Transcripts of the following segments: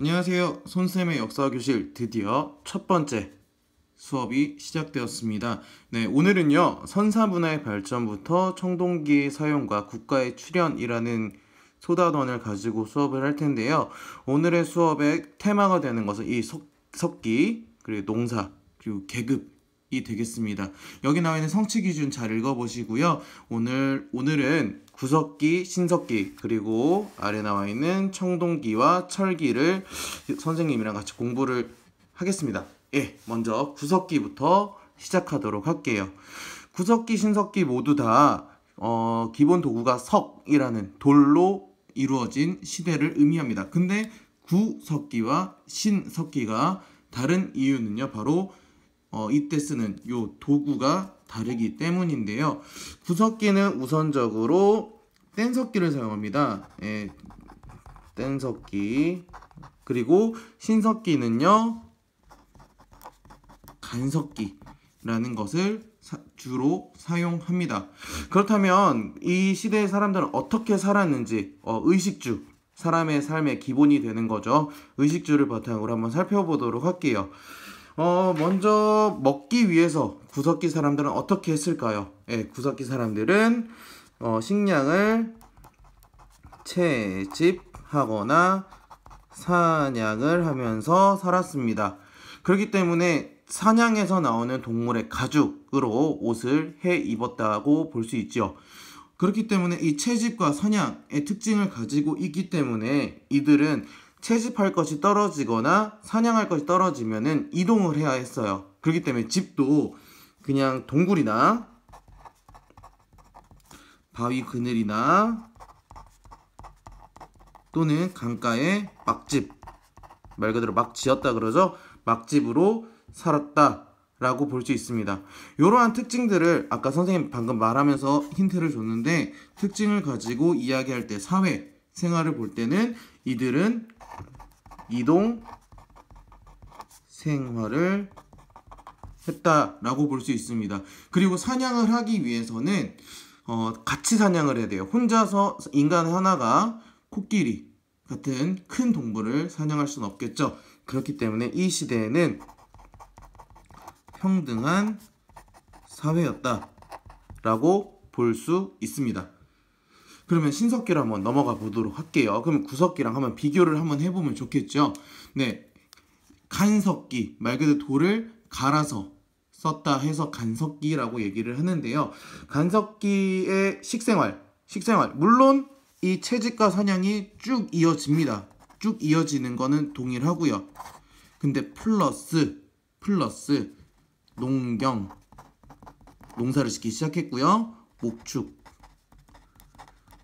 안녕하세요. 손쌤의 역사교실 드디어 첫 번째 수업이 시작되었습니다. 네, 오늘은요. 선사문화의 발전부터 청동기 사용과 국가의 출현이라는 소다원을 가지고 수업을 할 텐데요. 오늘의 수업의 테마가 되는 것은 이 석기, 그리고 농사, 그리고 계급이 되겠습니다. 여기 나와 있는 성취 기준 잘 읽어보시고요. 오늘은 구석기, 신석기, 그리고 아래 나와 있는 청동기와 철기를 선생님이랑 같이 공부를 하겠습니다. 예, 먼저 구석기부터 시작하도록 할게요. 구석기, 신석기 모두 다 기본 도구가 석이라는 돌로 이루어진 시대를 의미합니다. 근데 구석기와 신석기가 다른 이유는요, 바로 이때 쓰는 요 도구가 다르기 때문인데요. 구석기는 우선적으로 뗀석기를 사용합니다. 예, 뗀석기. 그리고 신석기는요, 간석기라는 것을 주로 사용합니다. 그렇다면 이 시대의 사람들은 어떻게 살았는지 의식주, 사람의 삶의 기본이 되는 거죠. 의식주를 바탕으로 한번 살펴보도록 할게요. 먼저 먹기 위해서 구석기 사람들은 어떻게 했을까요? 예, 구석기 사람들은 식량을 채집하거나 사냥을 하면서 살았습니다. 그렇기 때문에 사냥에서 나오는 동물의 가죽으로 옷을 해 입었다고 볼 수 있죠. 그렇기 때문에 이 채집과 사냥의 특징을 가지고 있기 때문에 이들은 채집할 것이 떨어지거나 사냥할 것이 떨어지면은 이동을 해야 했어요. 그렇기 때문에 집도 그냥 동굴이나 바위 그늘이나 또는 강가의 막집, 말 그대로 막 지었다 그러죠. 막집으로 살았다라고 볼 수 있습니다. 이러한 특징들을 아까 선생님 방금 말하면서 힌트를 줬는데, 특징을 가지고 이야기할 때 사회 생활을 볼 때는 이들은 이동 생활을 했다라고 볼 수 있습니다. 그리고 사냥을 하기 위해서는 같이 사냥을 해야 돼요. 혼자서 인간 하나가 코끼리 같은 큰 동물을 사냥할 수는 없겠죠. 그렇기 때문에 이 시대에는 평등한 사회였다라고 볼 수 있습니다. 그러면 신석기를 한번 넘어가 보도록 할게요. 그러면 구석기랑 한번 비교를 한번 해보면 좋겠죠. 네, 간석기, 말 그대로 돌을 갈아서 썼다 해서 간석기라고 얘기를 하는데요. 간석기의 식생활, 물론 이 채집과 사냥이 쭉 이어집니다. 쭉 이어지는 거는 동일하고요. 근데 플러스 농경, 농사를 짓기 시작했고요. 목축,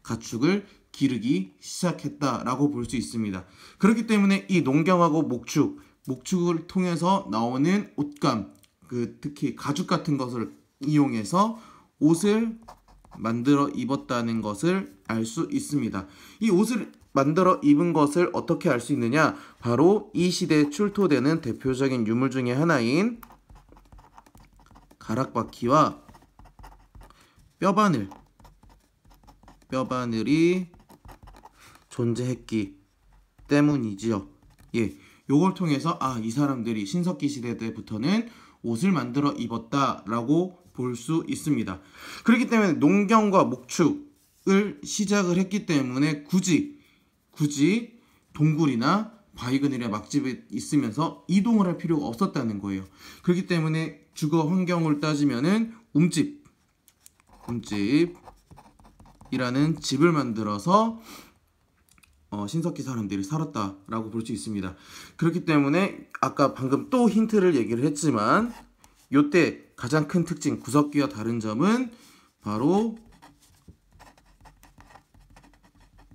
가축을 기르기 시작했다라고 볼 수 있습니다. 그렇기 때문에 이 농경하고 목축을 통해서 나오는 옷감, 특히 가죽 같은 것을 이용해서 옷을 만들어 입었다는 것을 알 수 있습니다. 이 옷을 만들어 입은 것을 어떻게 알 수 있느냐? 바로 이 시대에 출토되는 대표적인 유물 중에 하나인 가락바퀴와 뼈바늘이 존재했기 때문이지요. 예, 요걸 통해서 이 사람들이 신석기 시대 때부터는 옷을 만들어 입었다라고 볼 수 있습니다. 그렇기 때문에 농경과 목축을 시작을 했기 때문에 굳이 동굴이나 바위그늘에 막집에 있으면서 이동을 할 필요가 없었다는 거예요. 그렇기 때문에 주거 환경을 따지면은 움집이라는 집을 만들어서 신석기 사람들이 살았다라고 볼 수 있습니다. 그렇기 때문에 아까 방금 또 힌트를 얘기를 했지만 요때 가장 큰 특징, 구석기와 다른 점은 바로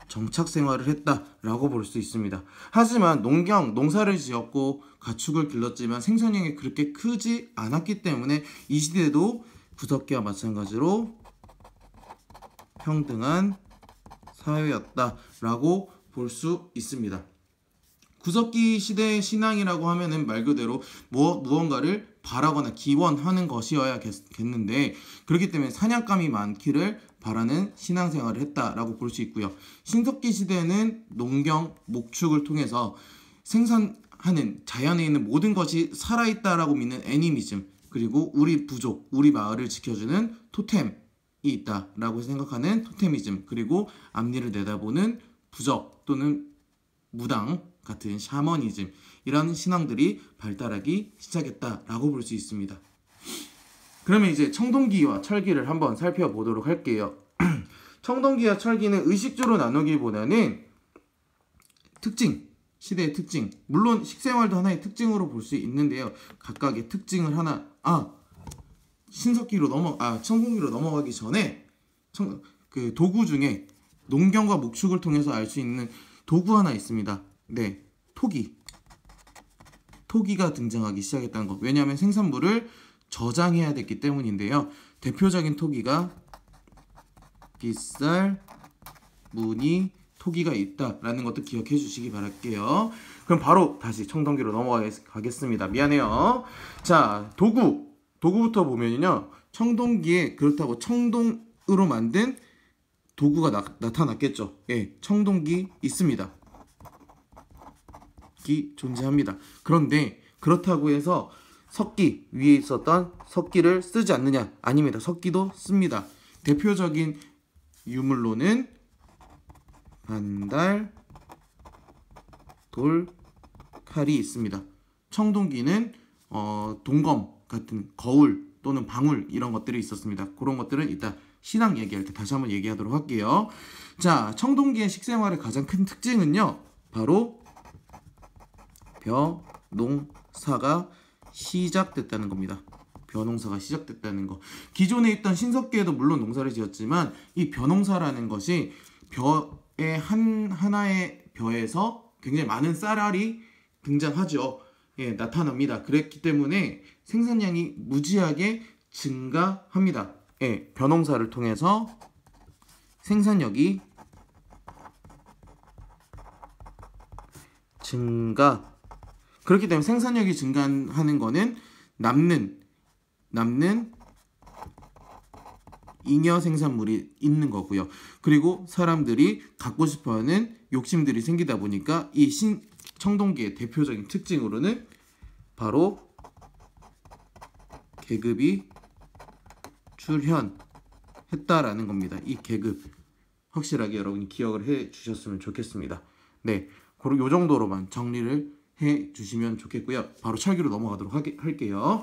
정착 생활을 했다라고 볼 수 있습니다. 하지만 농사를 지었고 가축을 길렀지만 생산량이 그렇게 크지 않았기 때문에 이 시대에도 구석기와 마찬가지로 평등한 사회였다라고 볼 수 있습니다. 구석기 시대의 신앙이라고 하면은 말 그대로 무언가를 바라거나 기원하는 것이어야겠는데, 그렇기 때문에 사냥감이 많기를 바라는 신앙생활을 했다라고 볼 수 있고요. 신석기 시대는 농경, 목축을 통해서 생산하는 자연에 있는 모든 것이 살아있다라고 믿는 애니미즘, 그리고 우리 부족, 우리 마을을 지켜주는 토템이 있다라고 생각하는 토테미즘, 그리고 앞니를 내다보는 부적 또는 무당 같은 샤머니즘, 이런 신앙들이 발달하기 시작했다라고 볼 수 있습니다. 그러면 이제 청동기와 철기를 한번 살펴보도록 할게요. 청동기와 철기는 의식주로 나누기보다는 특징, 시대의 특징, 물론 식생활도 하나의 특징으로 볼 수 있는데요. 각각의 특징을 하나, 청동기로 넘어가기 전에 그 도구 중에 농경과 목축을 통해서 알 수 있는 도구 하나 있습니다. 네, 토기가 등장하기 시작했다는 거. 왜냐하면 생산물을 저장해야 됐기 때문인데요. 대표적인 토기가 빗살, 무늬, 토기가 있다라는 것도 기억해 주시기 바랄게요. 그럼 바로 다시 청동기로 넘어가겠습니다. 미안해요. 자, 도구부터 보면요. 청동기에 그렇다고 청동으로 만든 도구가 나타났겠죠. 예, 청동기 있습니다. 존재합니다. 그런데 그렇다고 해서 석기, 위에 있었던 석기를 쓰지 않느냐? 아닙니다. 석기도 씁니다. 대표적인 유물로는 반달, 돌, 칼이 있습니다. 청동기는 동검 같은 거울 또는 방울 이런 것들이 있었습니다. 그런 것들은 이따 신앙 얘기할 때 다시 한번 얘기하도록 할게요. 자, 청동기의 식생활의 가장 큰 특징은요, 바로 벼농사가 시작됐다는 겁니다. 벼농사가 시작됐다는 거. 기존에 있던 신석기에도 물론 농사를 지었지만 이 벼농사라는 것이 벼의 하나의 벼에서 굉장히 많은 쌀알이 등장하죠. 예, 나타납니다. 그랬기 때문에 생산량이 무지하게 증가합니다. 예, 벼농사를 통해서 생산력이 증가. 그렇기 때문에 생산력이 증가하는 거는 남는 잉여 생산물이 있는 거고요. 그리고 사람들이 갖고 싶어하는 욕심들이 생기다 보니까 이 청동기의 대표적인 특징으로는 바로 계급이 출현했다라는 겁니다. 이 계급 확실하게 여러분이 기억을 해 주셨으면 좋겠습니다. 네, 요 정도로만 정리를 해 주시면 좋겠고요. 바로 철기로 넘어가도록 할게요.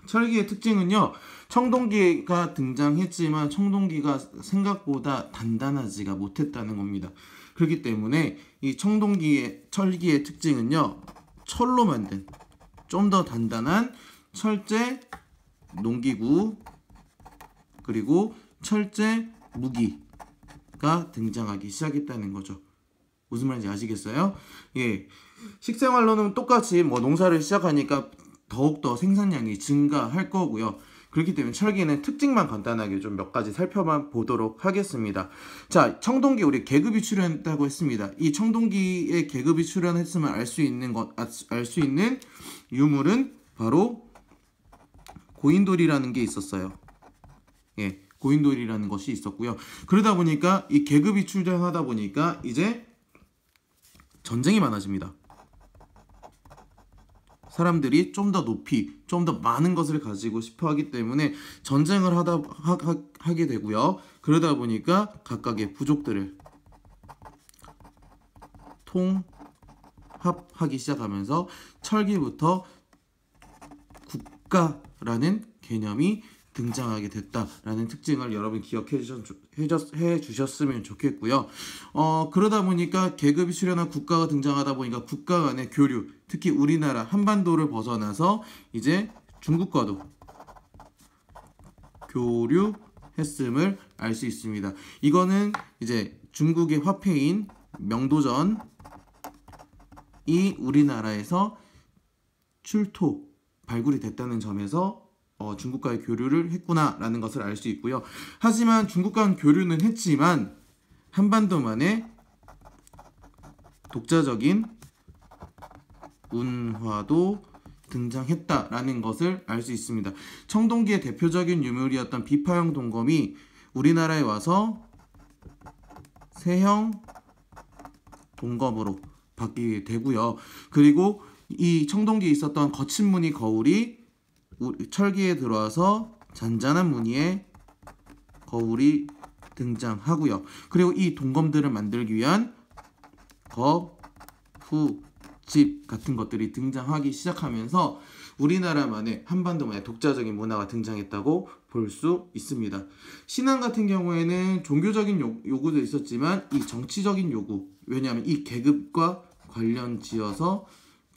철기의 특징은요, 청동기가 등장했지만 청동기가 생각보다 단단하지가 못했다는 겁니다. 그렇기 때문에 이 철기의 특징은요, 철로 만든 좀 더 단단한 철제 농기구, 그리고 철제 무기가 등장하기 시작했다는 거죠. 무슨 말인지 아시겠어요? 예, 식생활로는 똑같이 농사를 시작하니까 더욱더 생산량이 증가할 거고요. 그렇기 때문에 철기는 특징만 간단하게 좀 몇 가지 살펴보도록 하겠습니다. 자, 청동기 우리 계급이 출현했다고 했습니다. 이 청동기의 계급이 출현했으면 알 수 있는 유물은 바로 고인돌이라는 게 있었어요. 예, 고인돌이라는 것이 있었고요. 그러다 보니까 이 계급이 출현하다 보니까 이제 전쟁이 많아집니다. 사람들이 좀 더 높이, 좀 더 많은 것을 가지고 싶어 하기 때문에 전쟁을 하게 되고요. 그러다 보니까 각각의 부족들을 통합하기 시작하면서 철기부터 국가라는 개념이 등장하게 됐다라는 특징을 여러분 기억해 주셨으면 좋겠고요. 그러다 보니까 계급이 출현한 국가가 등장하다 보니까 국가 간의 교류, 특히 우리나라 한반도를 벗어나서 이제 중국과도 교류했음을 알 수 있습니다. 이거는 이제 중국의 화폐인 명도전이 우리나라에서 발굴이 됐다는 점에서 중국과의 교류를 했구나라는 것을 알 수 있고요. 하지만 중국과는 교류는 했지만 한반도만의 독자적인 문화도 등장했다라는 것을 알 수 있습니다. 청동기의 대표적인 유물이었던 비파형 동검이 우리나라에 와서 세형 동검으로 바뀌게 되고요. 그리고 이 청동기에 있었던 거친 무늬 거울이 철기에 들어와서 잔잔한 무늬의 거울이 등장하고요. 그리고 이 동검들을 만들기 위한 집 같은 것들이 등장하기 시작하면서 우리나라만의 한반도만의 독자적인 문화가 등장했다고 볼 수 있습니다. 신앙 같은 경우에는 종교적인 요구도 있었지만 이 정치적인 요구, 왜냐하면 이 계급과 관련 지어서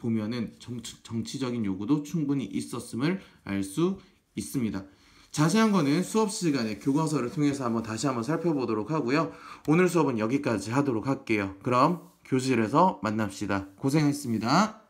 보면은 정치적인 요구도 충분히 있었음을 알 수 있습니다. 자세한 거는 수업 시간에 교과서를 통해서 다시 한번 살펴보도록 하고요. 오늘 수업은 여기까지 하도록 할게요. 그럼 교실에서 만납시다. 고생했습니다.